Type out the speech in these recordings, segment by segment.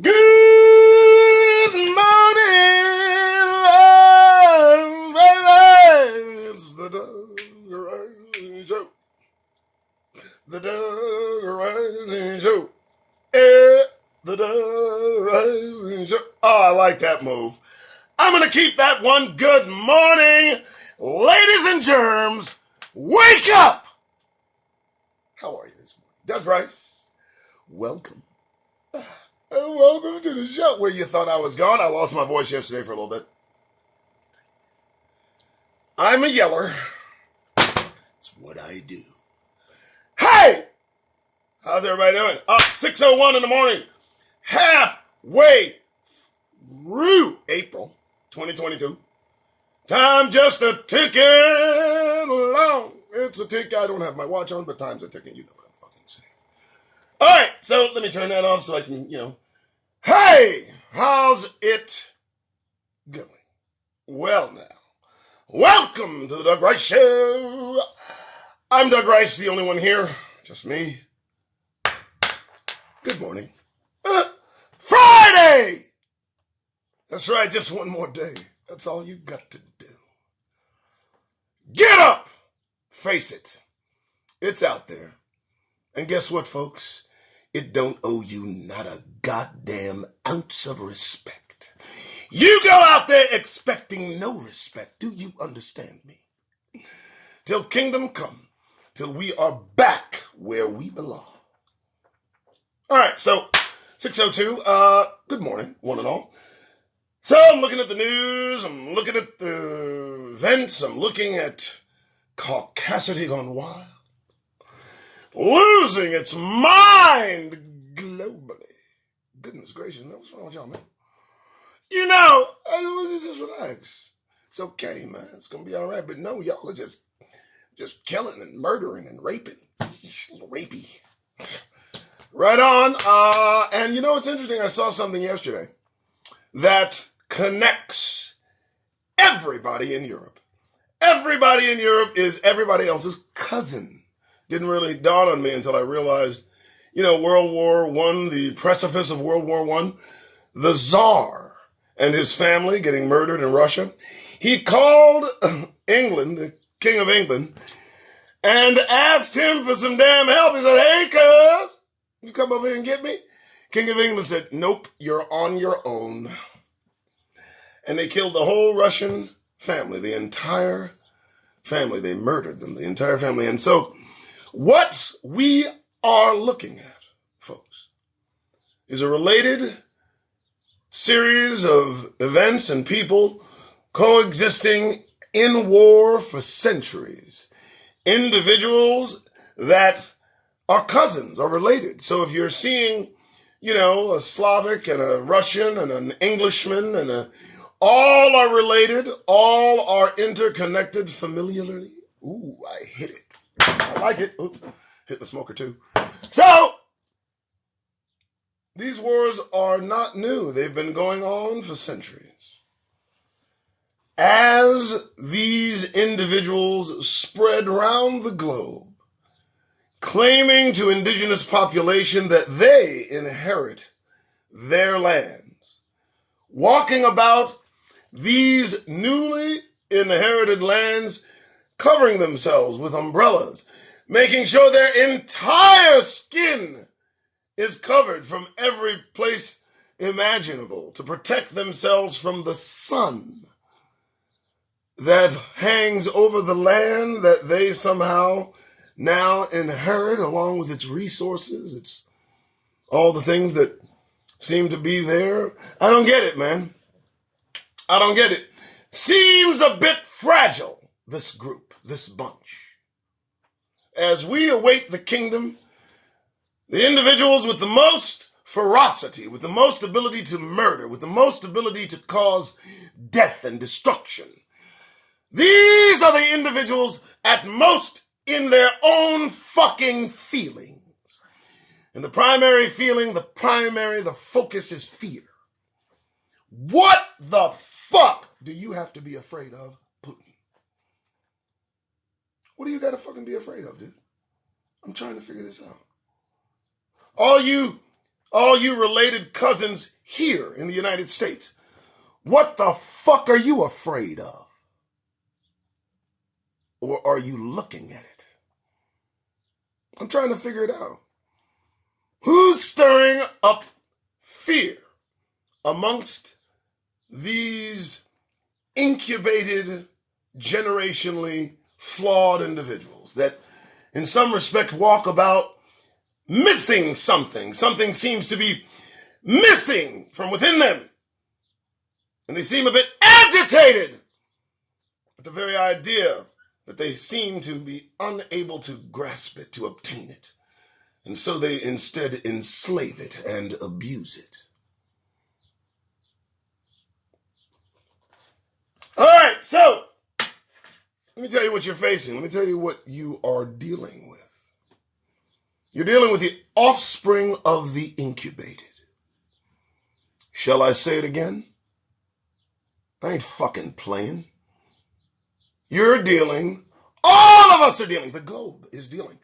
Good morning, baby. It's the Doug Rising Show. The Doug Rising Show. The Doug Rising Show. Oh, I like that move. I'm going to keep that one. Good morning, ladies and germs. Wake up! How are you this morning? Doug Rice, welcome. Welcome to the show. Where you thought I was gone? I lost my voice yesterday for a little bit. I'm a yeller. It's what I do. Hey! How's everybody doing? Up 6:01 in the morning. Halfway through April 2022. Time just a ticking along. It's a tick. I don't have my watch on, but time's a ticking. You know what I'm fucking saying. All right, so let me turn that off so I can, Hey, how's it going? Well now, welcome to the Doug Rice Show. I'm Doug Rice, the only one here, just me. Good morning. Friday! That's right, just one more day. That's all you got to do. Get up! Face it. It's out there. And guess what, folks? It don't owe you not a goddamn ounce of respect. You go out there expecting no respect. Do you understand me? Till kingdom come. Till we are back where we belong. All right, so 6:02. Good morning, one and all. So I'm looking at the news. I'm looking at the events. I'm looking at caucasity gone wild. Losing its mind globally. Goodness gracious, man, what's wrong with y'all, man? Just relax. It's okay, man. It's going to be all right. But no, y'all are just killing and murdering and raping. Rapey. Right on. And it's interesting. I saw something yesterday that connects everybody in Europe. Everybody in Europe is everybody else's cousin. Didn't really dawn on me until I realized, World War I, the precipice of World War I, the Tsar and his family getting murdered in Russia. He called England, the King of England, and asked him for some damn help. He said, hey, cuz, you come over here and get me? King of England said, nope, you're on your own. And they killed the whole Russian family, the entire family. They murdered them, the entire family. And so what we are looking at, folks, is a related series of events and people coexisting in war for centuries. Individuals that are cousins, are related. So if you're seeing, a Slavic and a Russian and an Englishman and all are related, all are interconnected familiarly. Ooh, I hit it. I like it. Ooh, hit the smoker too. So, these wars are not new. They've been going on for centuries. As these individuals spread around the globe, claiming to indigenous population that they inherit their lands, walking about these newly inherited lands, covering themselves with umbrellas, making sure their entire skin is covered from every place imaginable to protect themselves from the sun that hangs over the land that they somehow now inherit along with its resources, its all the things that seem to be there. I don't get it, man. I don't get it. Seems a bit fragile, this group, this bunch. As we await the kingdom, the individuals with the most ferocity, with the most ability to murder, with the most ability to cause death and destruction, these are the individuals at most in their own fucking feelings. And the primary feeling, the focus is fear. What the fuck do you have to be afraid of, Putin? What do you got to fucking be afraid of, dude? I'm trying to figure this out. All you all you related cousins here in the United States, what the fuck are you afraid of? Or are you looking at it? I'm trying to figure it out. Who's stirring up fear amongst these incubated, generationally flawed individuals that in some respect walk about missing something? Something seems to be missing from within them. And they seem a bit agitated at the very idea that they seem to be unable to grasp it, to obtain it. And so they instead enslave it and abuse it. All right, so let me tell you what you're facing. Let me tell you what you are dealing with. You're dealing with the offspring of the incubated. Shall I say it again? I ain't fucking playing. You're dealing, all of us are dealing, the globe is dealing.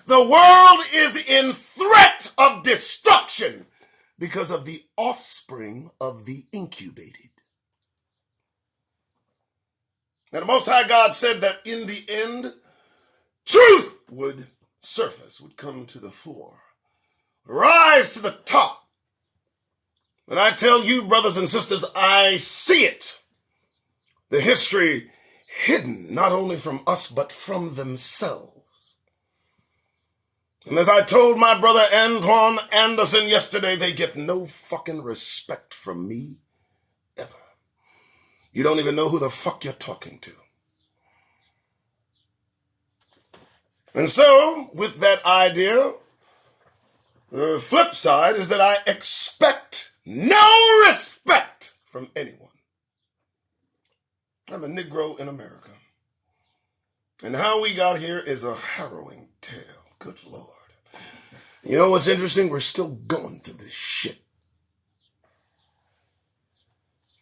The world is in threat of destruction because of the offspring of the incubated. Now the Most High God said that in the end, truth would surface, would come to the fore, rise to the top. And I tell you, brothers and sisters, I see it. The history hidden not only from us, but from themselves. And as I told my brother Antoine Anderson yesterday, they get no fucking respect from me ever. You don't even know who the fuck you're talking to. And so, with that idea, the flip side is that I expect no respect from anyone. I'm a Negro in America. And how we got here is a harrowing tale. Good Lord. You know what's interesting? We're still going through this shit.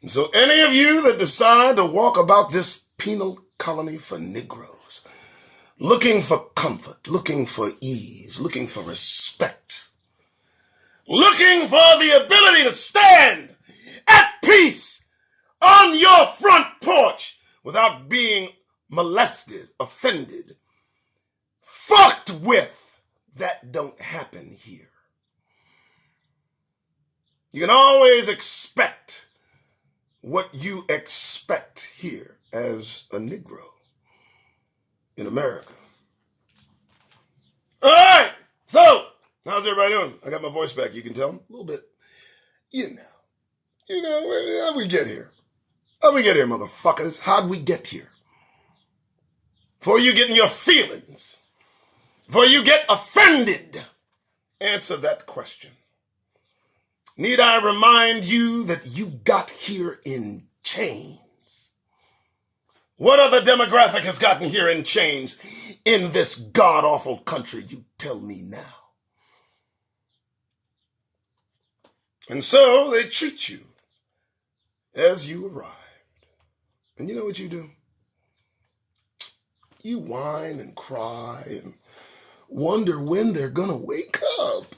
And so any of you that decide to walk about this penal colony for Negroes, looking for comfort, looking for ease, looking for respect, looking for the ability to stand at peace on your front porch without being molested, offended, fucked with, that don't happen here. You can always expect what you expect here as a Negro in America. All right, so how's everybody doing? I got my voice back, you can tell a little bit. You know, how'd we get here? How'd we get here, motherfuckers? How'd we get here? Before you get in your feelings, before you get offended, answer that question. Need I remind you that you got here in chains? What other demographic has gotten here in chains in this god-awful country? You tell me now. And so they treat you as you arrived. And you know what you do? You whine and cry and wonder when they're gonna wake up.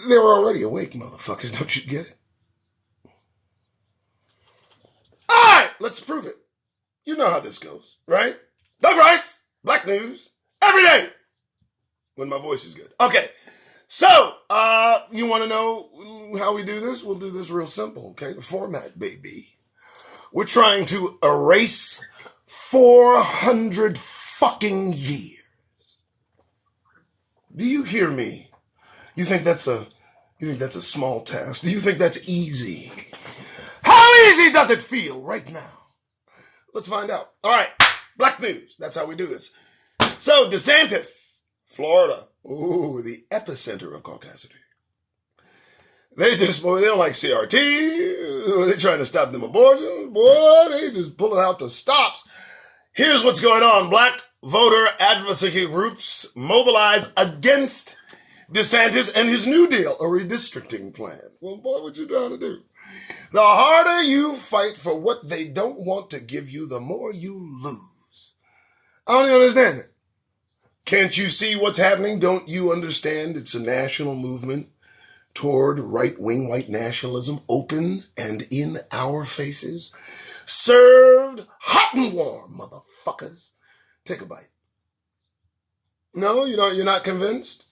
They're already awake, motherfuckers. Don't you get it? All right, let's prove it. You know how this goes, right? Doug Rice, Black News, every day when my voice is good. Okay, so you want to know how we do this? We'll do this real simple, okay? The format, baby. We're trying to erase 400 fucking years. Do you hear me? You think that's a small task? Do you think that's easy? How easy does it feel right now? Let's find out. All right, Black News. That's how we do this. So DeSantis, Florida. Ooh, the epicenter of caucasity. They don't like CRT. They're trying to stop them abortions. Boy, they just pulling out the stops. Here's what's going on. Black voter advocacy groups mobilize against DeSantis and his New Deal, a redistricting plan. Well, boy, what you trying to do? The harder you fight for what they don't want to give you, the more you lose. I don't even understand it. Can't you see what's happening? Don't you understand it's a national movement toward right-wing white nationalism, open and in our faces, served hot and warm, motherfuckers. Take a bite. No, you're not convinced?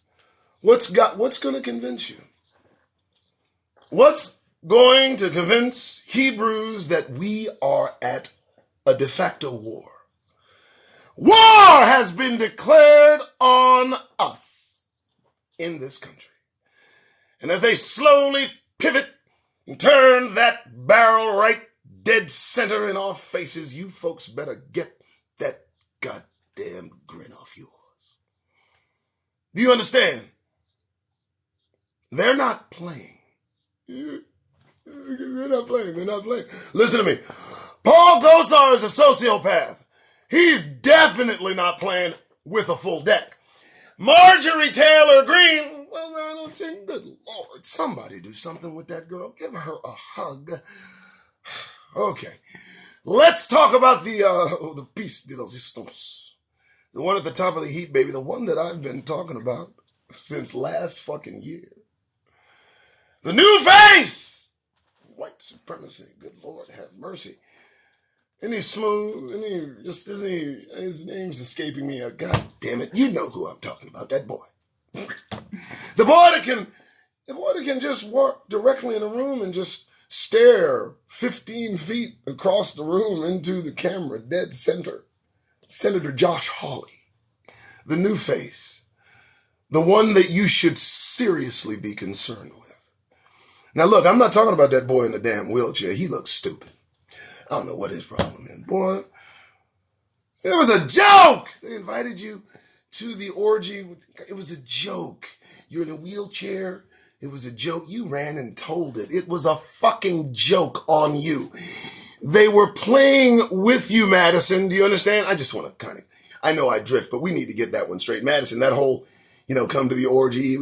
What's going to convince you? What's going to convince Hebrews that we are at a de facto war? War has been declared on us in this country. And as they slowly pivot and turn that barrel right dead center in our faces, you folks better get that goddamn grin off yours. Do you understand? They're not playing. They're not playing. Listen to me. Paul Gosar is a sociopath. He's definitely not playing with a full deck. Marjorie Taylor Greene, well, I don't think, good Lord, somebody do something with that girl. Give her a hug. Okay. Let's talk about the piece de resistance. The one at the top of the heap, baby. The one that I've been talking about since last fucking year. The new face! White supremacy. Good Lord, have mercy. Isn't he smooth? His name's escaping me. God damn it. You know who I'm talking about, that boy. The boy that can just walk directly in a room and just stare 15 feet across the room into the camera, dead center. Senator Josh Hawley. The new face. The one that you should seriously be concerned with. Now look, I'm not talking about that boy in the damn wheelchair. He looks stupid. I don't know what his problem is. Boy, it was a joke. They invited you to the orgy. It was a joke. You're in a wheelchair. It was a joke. You ran and told it. It was a fucking joke on you. They were playing with you, Madison. Do you understand? I just want to I know I drift, but we need to get that one straight. Madison, that whole, come to the orgy.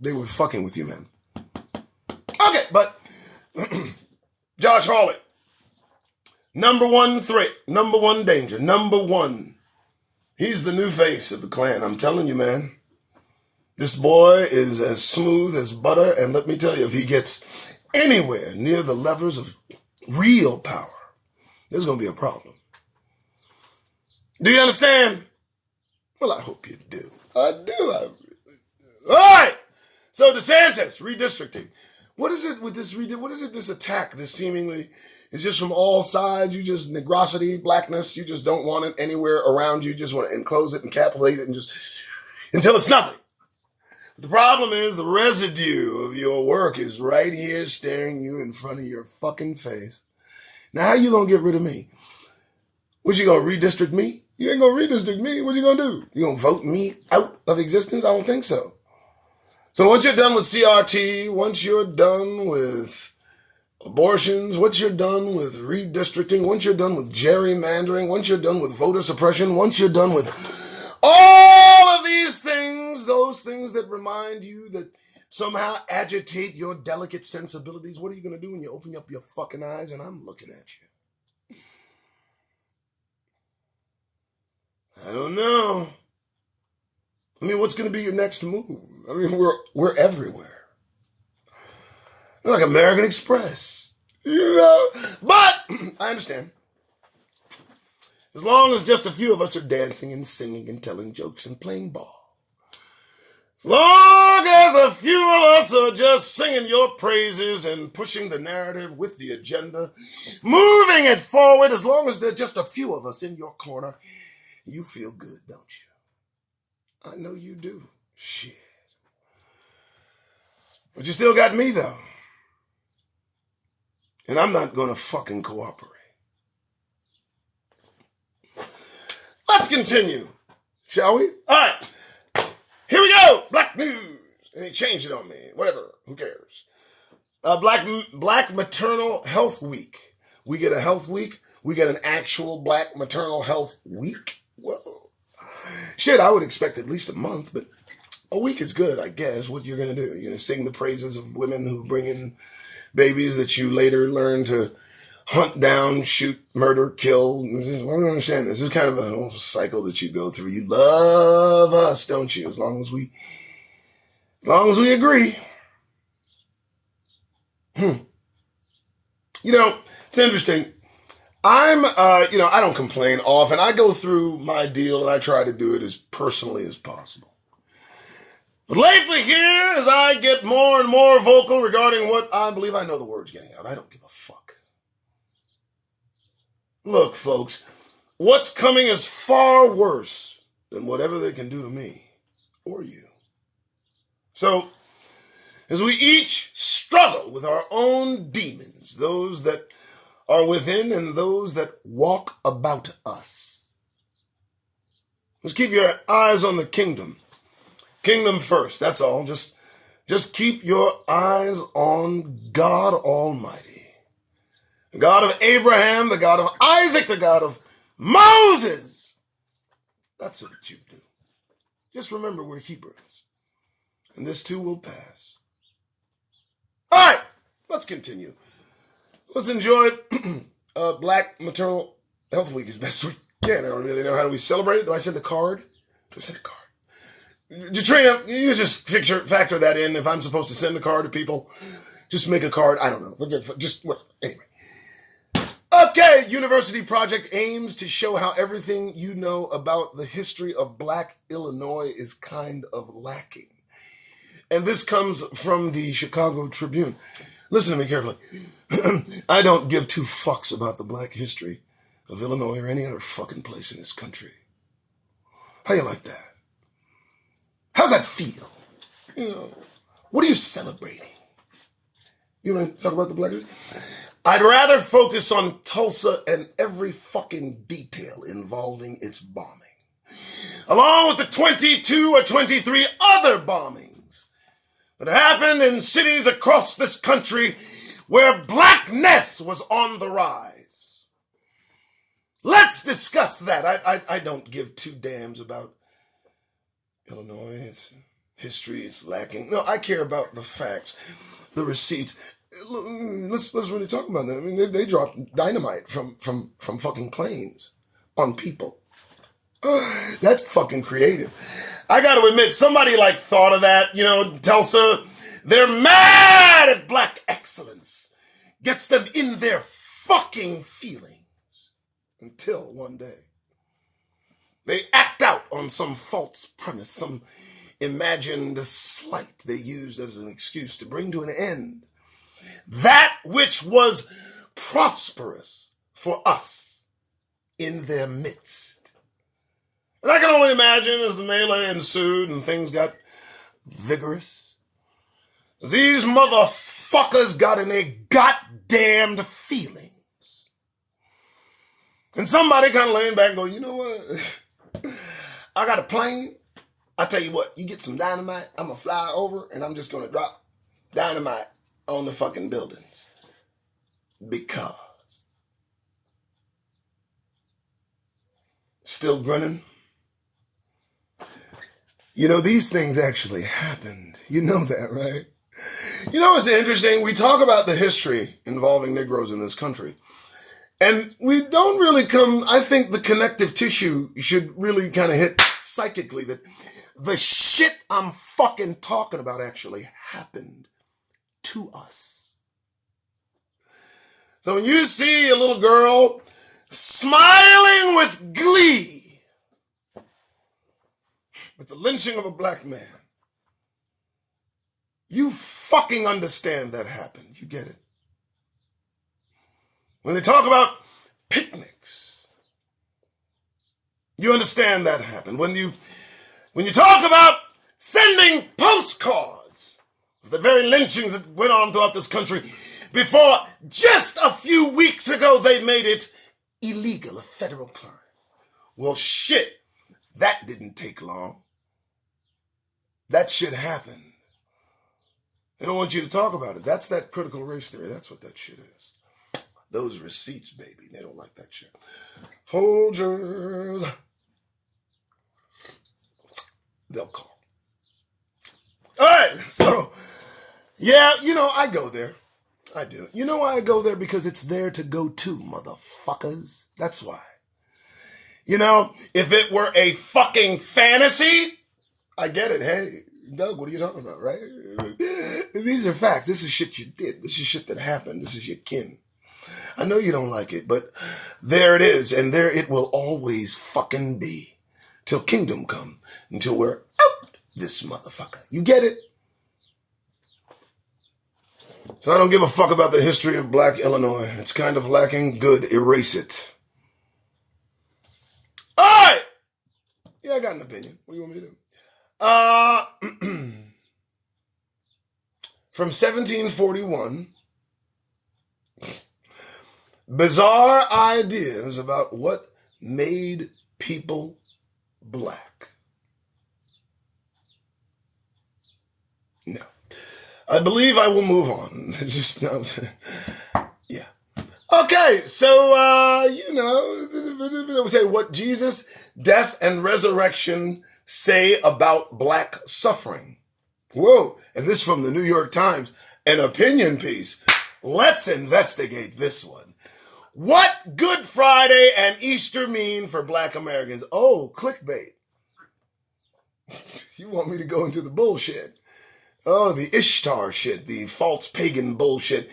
They were fucking with you, man. Okay, but Josh Hawley, number one threat, number one danger, number one. He's the new face of the Klan. I'm telling you, man. This boy is as smooth as butter, and let me tell you, if he gets anywhere near the levers of real power, there's going to be a problem. Do you understand? Well, I hope you do. I do. All right. So DeSantis, redistricting. What is it with this? What is it? This attack, this seemingly is just from all sides. You just negrosity, blackness. You just don't want it anywhere around you. You just want to enclose it, encapsulate it, and just until it's nothing. The problem is the residue of your work is right here, staring you in front of your fucking face. Now, how you gonna get rid of me? What, you gonna redistrict me? You ain't gonna redistrict me. What you gonna do? You gonna vote me out of existence? I don't think so. So once you're done with CRT, once you're done with abortions, once you're done with redistricting, once you're done with gerrymandering, once you're done with voter suppression, once you're done with all of these things, those things that remind you, that somehow agitate your delicate sensibilities, what are you going to do when you open up your fucking eyes and I'm looking at you? I don't know. I mean, what's going to be your next move? I mean, we're everywhere. We're like American Express, But I understand. As long as just a few of us are dancing and singing and telling jokes and playing ball. As long as a few of us are just singing your praises and pushing the narrative with the agenda, moving it forward, as long as there's just a few of us in your corner, you feel good, don't you? I know you do. Shit. But you still got me, though. And I'm not going to fucking cooperate. Let's continue, shall we? All right. Here we go. Black news. And he changed it on me. Whatever. Who cares? Black Maternal Health Week. We get a health week. We get an actual Black Maternal Health Week. Whoa. Shit, I would expect at least a month, but a week is good, I guess. What you're going to do? You're going to sing the praises of women who bring in babies that you later learn to hunt down, shoot, murder, kill. I don't understand this. This is kind of a cycle that you go through. You love us, don't you? As long as we agree. It's interesting. I don't complain often. I go through my deal and I try to do it as personally as possible. But lately here, as I get more and more vocal regarding what I believe, I know the word's getting out. I don't give a fuck. Look, folks, what's coming is far worse than whatever they can do to me or you. So, as we each struggle with our own demons, those that are within and those that walk about us, let's keep your eyes on the kingdom. Kingdom first, that's all. Just keep your eyes on God Almighty. The God of Abraham, the God of Isaac, the God of Moses. That's what you do. Just remember we're Hebrews. And this too will pass. All right, let's continue. Let's enjoy Black Maternal Health Week as best we can. I don't really know how do we celebrate it. Do I send a card? Do I send a card? Katrina, you just factor that in. If I'm supposed to send a card to people, just make a card. I don't know. Just anyway. Okay, University Project aims to show how everything you know about the history of Black Illinois is kind of lacking. And this comes from the Chicago Tribune. Listen to me carefully. I don't give two fucks about the Black history of Illinois or any other fucking place in this country. How you like that? How's that feel? What are you celebrating? You want to talk about the Black history? I'd rather focus on Tulsa and every fucking detail involving its bombing, along with the 22 or 23 other bombings that happened in cities across this country where blackness was on the rise. Let's discuss that. I don't give two damns about Illinois, its history, it's lacking. No, I care about the facts, the receipts. Let's really talk about that. I mean, they dropped dynamite from fucking planes on people. That's fucking creative. I got to admit, somebody thought of that. Tulsa, they're mad at Black excellence. Gets them in their fucking feelings. Until one day, they act out on some false premise, some imagined slight they used as an excuse to bring to an end that which was prosperous for us in their midst. And I can only imagine as the melee ensued and things got vigorous, as these motherfuckers got in their goddamned feelings. And somebody kind of laying back and go, you know what? I got a plane. I tell you what, you get some dynamite, I'm going to fly over and I'm just going to drop dynamite on the fucking buildings. Because. Still grinning? These things actually happened. You know that, right? It's interesting. We talk about the history involving Negroes in this country. And we don't really I think the connective tissue should really kind of hit psychically that the shit I'm fucking talking about actually happened to us. So when you see a little girl smiling with glee with the lynching of a Black man, you fucking understand that happened. You get it? When they talk about picnics, you understand that happened. When you talk about sending postcards of the very lynchings that went on throughout this country before just a few weeks ago they made it illegal, a federal crime. Well, shit, that didn't take long. That shit happened. They don't want you to talk about it. That's that critical race theory. That's what that shit is. Those receipts, baby. They don't like that shit. Folgers. They'll call. All right. So, yeah, I go there. I do. You know why I go there? Because it's there to go to, motherfuckers. That's why. If it were a fucking fantasy, I get it. Hey, Doug, what are you talking about, right? These are facts. This is shit you did. This is shit that happened. This is your kin. I know you don't like it, but there it is, and there it will always fucking be. Till kingdom come, until we're out this motherfucker. You get it? So I don't give a fuck about the history of black Illinois. It's kind of lacking. Good, erase it. All right! Yeah, I got an opinion. What do you want me to do? From 1741, bizarre ideas about what made people black. No. I believe I will move on. Just no. Yeah. Okay, so say what Jesus, death, and resurrection say about black suffering. Whoa, and this from the New York Times, an opinion piece. Let's investigate this one. What Good Friday and Easter mean for black Americans? Oh, clickbait. You want me to go into the bullshit? Oh, the Ishtar shit, the false pagan bullshit.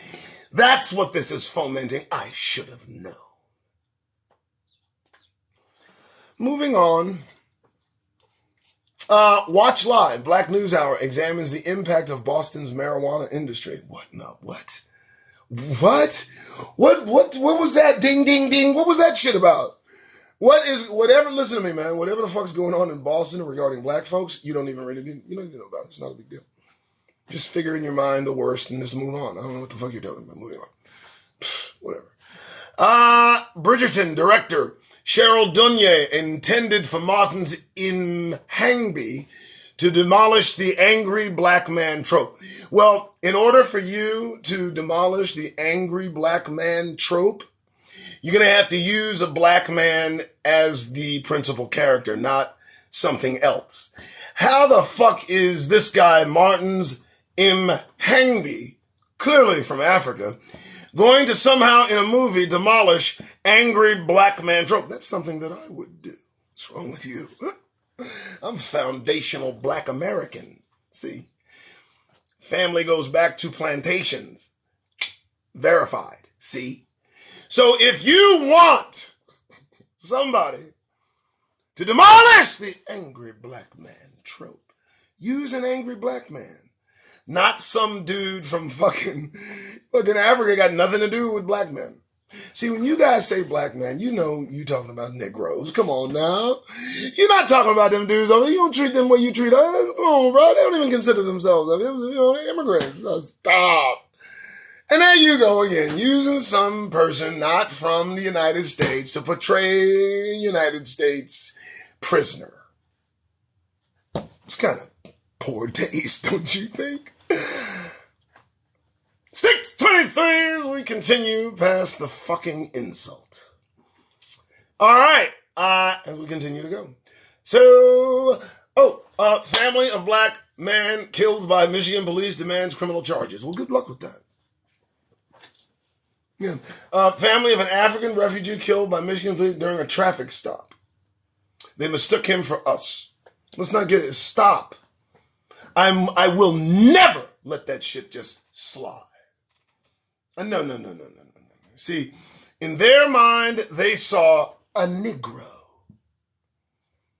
That's what this is fomenting. I should have known. Moving on. Watch Live, Black News Hour examines the impact of Boston's marijuana industry. What? No, what? What was that? Ding, ding, ding. What was that shit about? Listen to me, man, whatever the fuck's going on in Boston regarding black folks, you don't even know about it. It's not a big deal. Just figure in your mind the worst and just move on. I don't know what the fuck you're talking about. Moving on. Whatever. Bridgerton director Cheryl Dunye intended for Martin's in Hangby to demolish the angry black man trope. Well, in order for you to demolish the angry black man trope, you're going to have to use a black man as the principal character, not something else. How the fuck is this guy, Martin's Hangby, clearly from Africa, going to somehow in a movie demolish angry black man trope? That's something that I would do. What's wrong with you? I'm foundational black American. See? Family goes back to plantations. Verified. See? So if you want somebody to demolish the angry black man trope, use an angry black man. Not some dude from fucking Africa got nothing to do with black men. See, when you guys say black man, you know you talking about Negroes. Come on now. You're not talking about them dudes over. You don't treat them the way you treat us. Come on, bro. They don't even consider themselves they're immigrants. Stop. And there you go again, using some person not from the United States to portray a United States prisoner. It's kind of poor taste, don't you think? 6:23, we continue past the fucking insult. All right, as we continue to go. So, family of black man killed by Michigan police demands criminal charges. Well, good luck with that. Yeah. Family of an African refugee killed by Michigan police during a traffic stop. They mistook him for us. Let's not get it. Stop. I will never let that shit just slide. No. See, in their mind, they saw a Negro.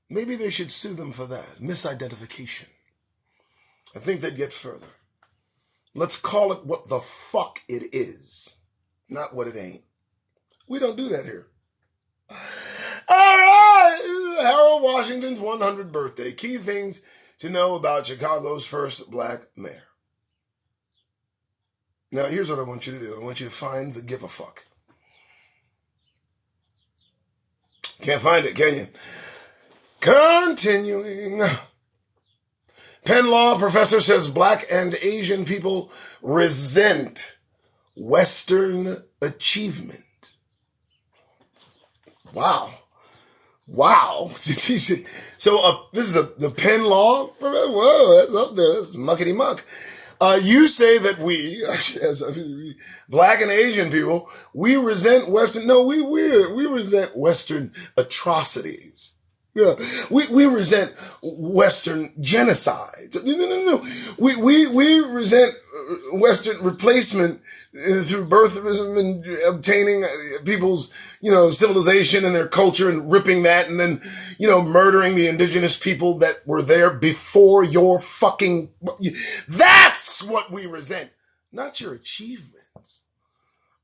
Maybe they should sue them for that. Misidentification. I think they'd get further. Let's call it what the fuck it is. Not what it ain't. We don't do that here. All right. Harold Washington's 100th birthday. Key things to know about Chicago's first black mayor. Now, here's what I want you to do. I want you to find the give a fuck. Can't find it, can you? Continuing. Penn Law professor says black and Asian people resent Western achievement. Wow. So this is the Penn Law? Whoa, that's up there. That's muckety muck. You say that we, black and Asian people, we resent Western. No, we resent Western atrocities. Yeah, we resent Western genocide. No. We resent Western replacement through birtherism and obtaining people's, civilization and their culture and ripping that and then, murdering the indigenous people that were there before your fucking... That's what we resent, not your achievements.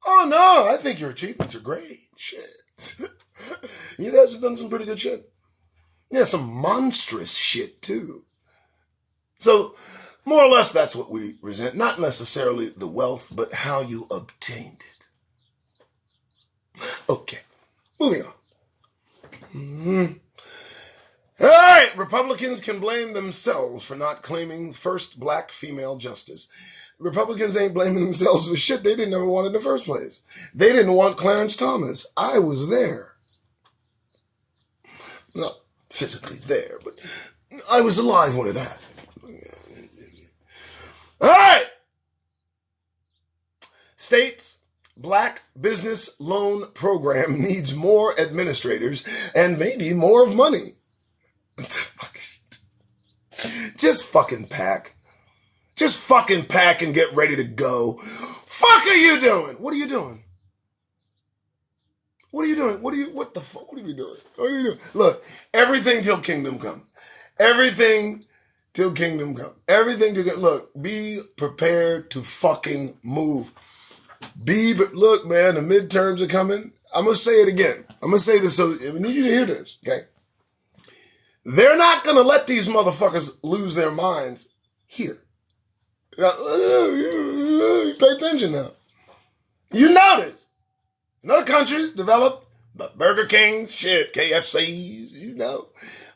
Oh, no, I think your achievements are great. Shit. You guys have done some pretty good shit. Yeah, some monstrous shit, too. So, more or less, that's what we resent. Not necessarily the wealth, but how you obtained it. Okay, moving on. All right, Republicans can blame themselves for not claiming first black female justice. Republicans ain't blaming themselves for shit they didn't ever want in the first place. They didn't want Clarence Thomas. I was there. Not physically there, but I was alive when it happened. All right. States' Black Business Loan Program needs more administrators and maybe more of money. Just fucking pack. Just fucking pack and get ready to go. Fuck are you doing? What are you doing? What are you doing? What the fuck? What are we doing? What are you doing? Look, everything till kingdom come. Everything till kingdom come. Everything to get, look, be prepared to fucking move. Look, man, the midterms are coming. I'm going to say it again. I'm going to say this so we need you to hear this, okay? They're not going to let these motherfuckers lose their minds here. Now, pay attention now. You notice. In other countries developed, but Burger Kings, shit, KFCs,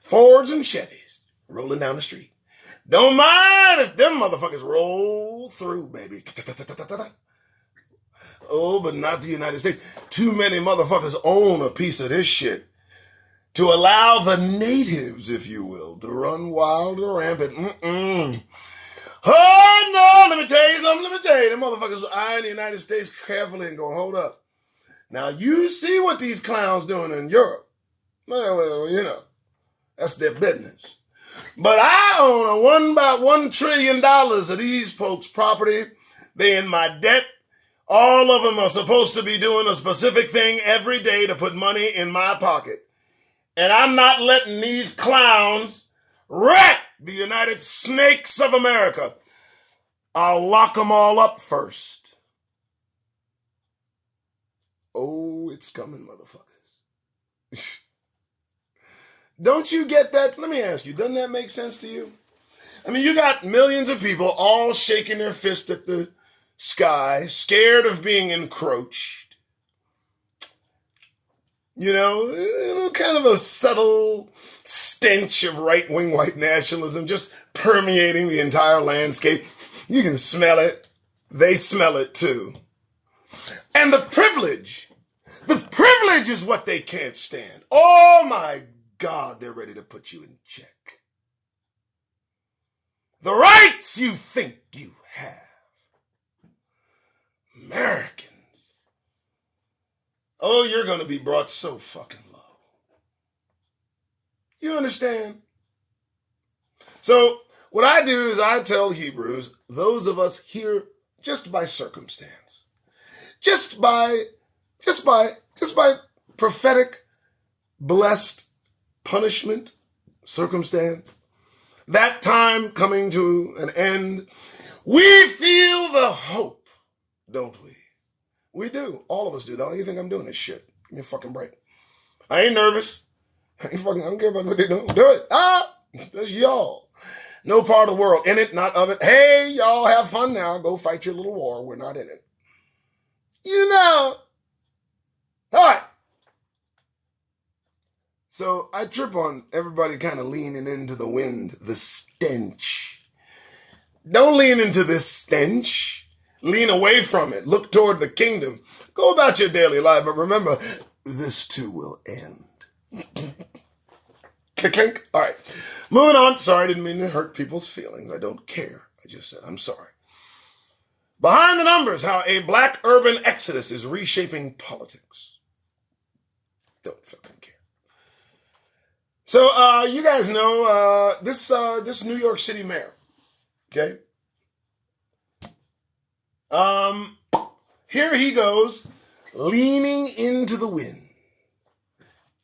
Fords and Chevys rolling down the street. Don't mind if them motherfuckers roll through, baby. Oh, but not the United States. Too many motherfuckers own a piece of this shit to allow the natives, if you will, to run wild and rampant. Oh, no, let me tell you, them motherfuckers are eyeing the United States carefully and going, hold up. Now, you see what these clowns doing in Europe. Well, that's their business. But I own about $1 trillion of these folks' property. They in my debt. All of them are supposed to be doing a specific thing every day to put money in my pocket. And I'm not letting these clowns wreck the United Snakes of America. I'll lock them all up first. Oh, it's coming, motherfuckers. Don't you get that? Let me ask you, doesn't that make sense to you? I mean, you got millions of people all shaking their fist at the sky, scared of being encroached. Kind of a subtle stench of right-wing white nationalism just permeating the entire landscape. You can smell it. They smell it too. And the privilege is what they can't stand. Oh my God, they're ready to put you in check. The rights you think you have. Americans. Oh, you're going to be brought so fucking low. You understand? So what I do is I tell Hebrews, those of us here just by circumstance, just by prophetic, blessed punishment, circumstance, that time coming to an end, we feel the hope, don't we? We do. All of us do. Though you think I'm doing this shit? Give me a fucking break. I ain't nervous. I don't care about what they do. Do it. That's y'all. No part of the world in it, not of it. Hey, y'all have fun now. Go fight your little war. We're not in it. All right. So I trip on everybody kind of leaning into the wind, the stench. Don't lean into this stench. Lean away from it. Look toward the kingdom. Go about your daily life, but remember, this too will end. Kink. All right. Moving on. Sorry, I didn't mean to hurt people's feelings. I don't care. I just said I'm sorry. Behind the numbers, how a black urban exodus is reshaping politics. Don't fucking care. So you guys know this New York City mayor, okay? Here he goes, leaning into the wind.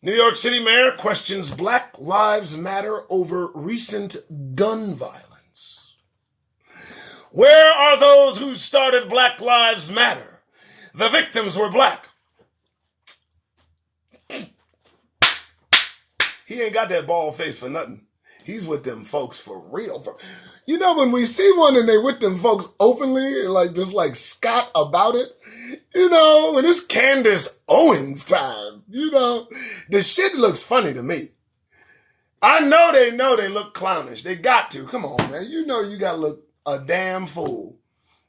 New York City mayor questions Black Lives Matter over recent gun violence. Where are those who started Black Lives Matter? The victims were black. He ain't got that bald face for nothing. He's with them folks for real. You know, when we see one and they with them folks openly, like just like Scott about it, you know, when it's Candace Owens time, you know, the shit looks funny to me. I know they look clownish. They got to. Come on, man. You know you got to look a damn fool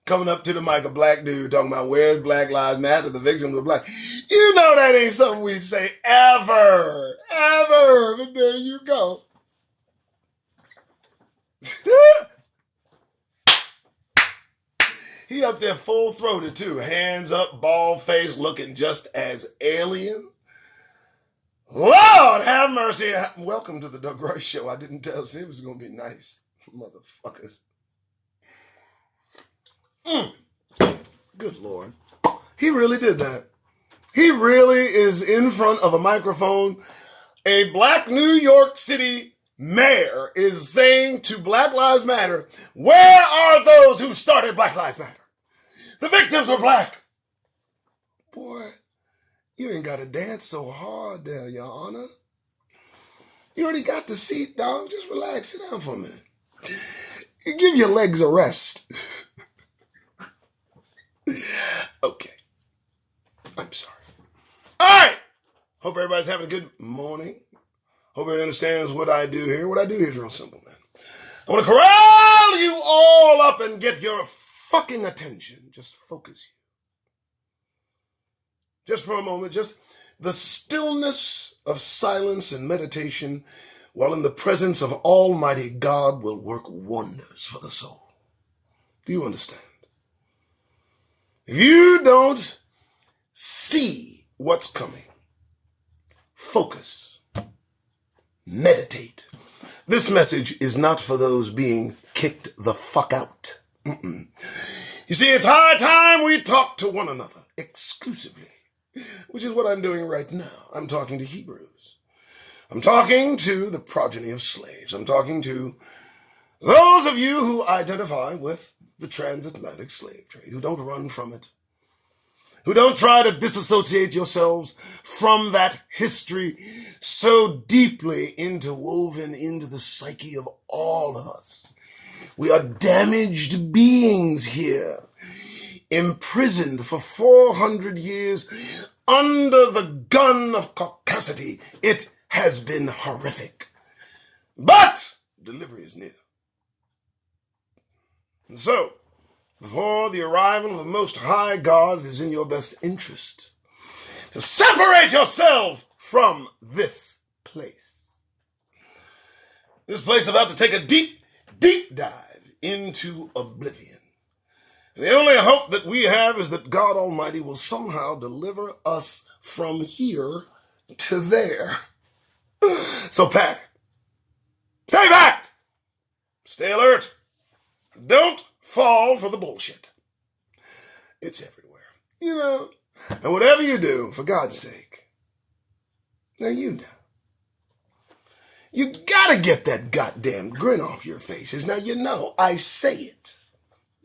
coming up to the mic, a black dude talking about where's Black Lives Matter, the victims are black. You know that ain't something we'd say ever, but there you go. He up there full-throated too, hands up, bald face, looking just as alien. Lord have mercy. Welcome to the Doug Rice Show. I didn't tell you it was going to be nice, motherfuckers. Good Lord. He really did that. He really is in front of a microphone. A black New York City mayor is saying to Black Lives Matter, where are those who started Black Lives Matter? The victims were black. Boy, you ain't got to dance so hard there, Your Honor. You already got the seat, dog. Just relax. Sit down for a minute. Give your legs a rest. Okay. I'm sorry. All right. Hope everybody's having a good morning. Hope everybody understands what I do here. What I do here is real simple, man. I want to corral you all up and get your fucking attention. Just focus you. Just for a moment, just the stillness of silence and meditation while in the presence of Almighty God will work wonders for the soul. Do you understand? If you don't see what's coming, focus, meditate. This message is not for those being kicked the fuck out. You see, it's high time we talk to one another exclusively, which is what I'm doing right now. I'm talking to Hebrews. I'm talking to the progeny of slaves. I'm talking to those of you who identify with the transatlantic slave trade, who don't run from it, who don't try to disassociate yourselves from that history so deeply interwoven into the psyche of all of us. We are damaged beings here, imprisoned for 400 years under the gun of caucasity. It has been horrific. But delivery is near. And so, before the arrival of the Most High God, it is in your best interest to separate yourself from this place. This place about to take a deep, deep dive into oblivion. And the only hope that we have is that God Almighty will somehow deliver us from here to there. So pack. Stay packed. Stay alert. Don't fall for the bullshit. It's everywhere. You know, and whatever you do, for God's sake, now you know. You gotta get that goddamn grin off your faces. Now you know, I say it.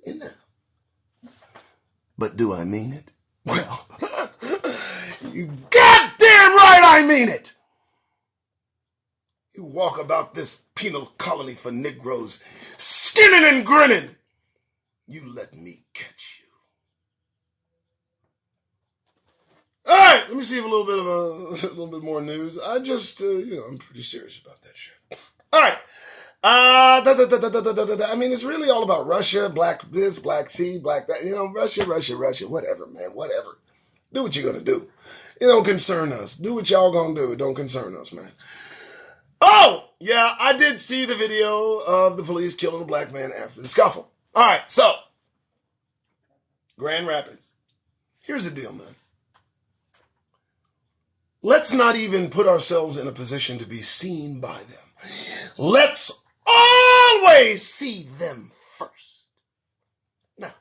You know. But do I mean it? Well, you goddamn right I mean it! You walk about this penal colony for Negroes, skinning and grinning. You let me catch you. All right, let me see if a little bit more news. I just, I'm pretty serious about that shit. All right. I mean, it's really all about Russia, black this, black C, black that. You know, Russia, whatever, man, whatever. Do what you're gonna do. It don't concern us. Do what y'all gonna do. It don't concern us, man. Oh, yeah, I did see the video of the police killing a black man after the scuffle. All right, so, Grand Rapids. Here's the deal, man. let's not even put ourselves in a position to be seen by them. Let's always see them first. Now,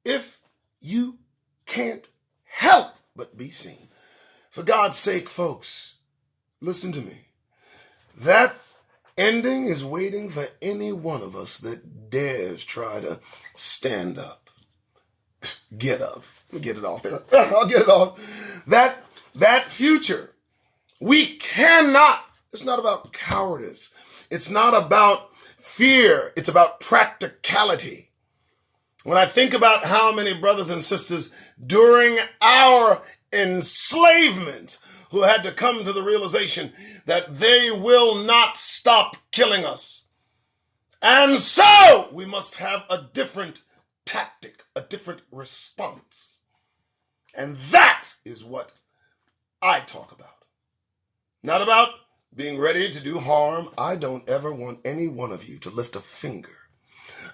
if you can't help but be seen, for God's sake, folks, listen to me. That ending is waiting for any one of us that dares try to stand up. Get up. Let me get it off there. I'll get it off. That future, we cannot. It's not about cowardice. It's not about fear. It's about practicality. When I think about how many brothers and sisters during our enslavement who had to come to the realization that they will not stop killing us. And so we must have a different tactic, a different response. And that is what I talk about. Not about being ready to do harm. I don't ever want any one of you to lift a finger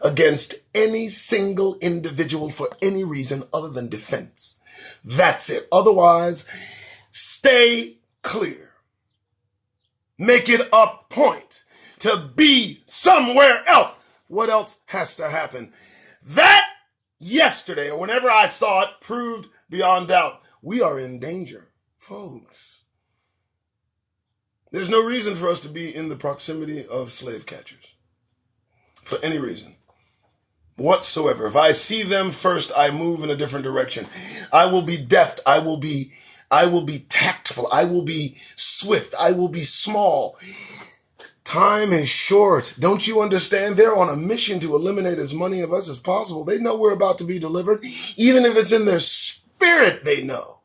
against any single individual for any reason other than defense. That's it. Otherwise, stay clear. Make it a point to be somewhere else. What else has to happen? That yesterday, or whenever I saw it, proved beyond doubt, we are in danger, folks. There's no reason for us to be in the proximity of slave catchers for any reason whatsoever. If I see them first, I move in a different direction. I will be deft. I will be tactful. I will be swift. I will be small. Time is short. Don't you understand? They're on a mission to eliminate as many of us as possible. They know we're about to be delivered. Even if it's in their spirit, they know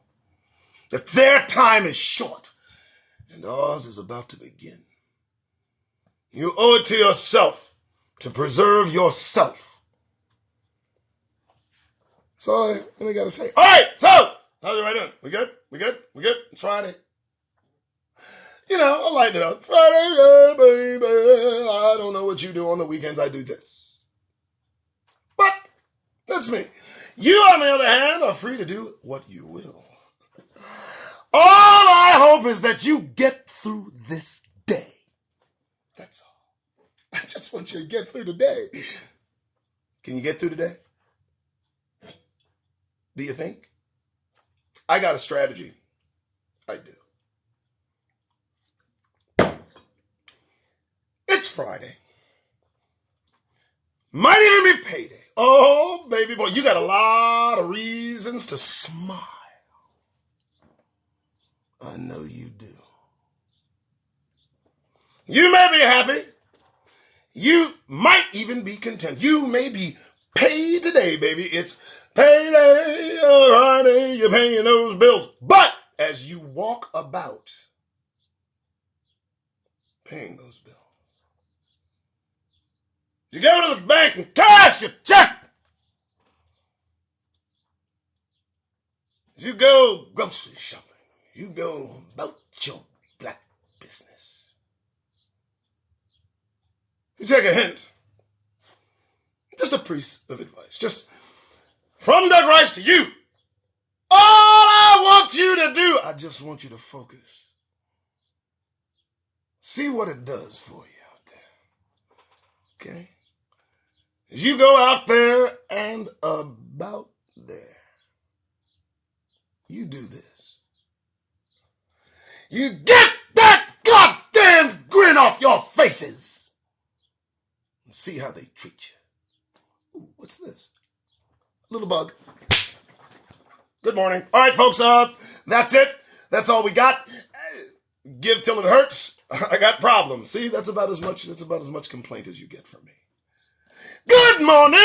that their time is short and ours is about to begin. You owe it to yourself to preserve yourself. That's all I really got to say. All right, so how's everybody doing? We good? We good? We good? It's Friday. You know, I'll lighten it up. Friday, yeah, baby. I don't know what you do on the weekends. I do this. But that's me. You, on the other hand, are free to do what you will. All I hope is that you get through this day. That's all. I just want you to get through the day. Can you get through the day? Do you think? I got a strategy. I do. It's Friday. Might even be payday. Oh, baby boy, you got a lot of reasons to smile. I know you do. You may be happy. You might even be content. You may be paid today, baby. It's payday, Friday, you're paying those bills. But as you walk about paying those bills, you go to the bank and cash your check. You go grocery shopping. You go about your black business. You take a hint. Just a piece of advice. Just from Doug Rice to you. All I want you to do, I just want you to focus. See what it does for you out there. Okay? As you go out there and about there, you do this. You get that goddamn grin off your faces and see how they treat you. Ooh, what's this? Little bug. Good morning. All right, folks, that's it. That's all we got. Give till it hurts. I got problems. See, that's about as much complaint as you get from me. Good morning.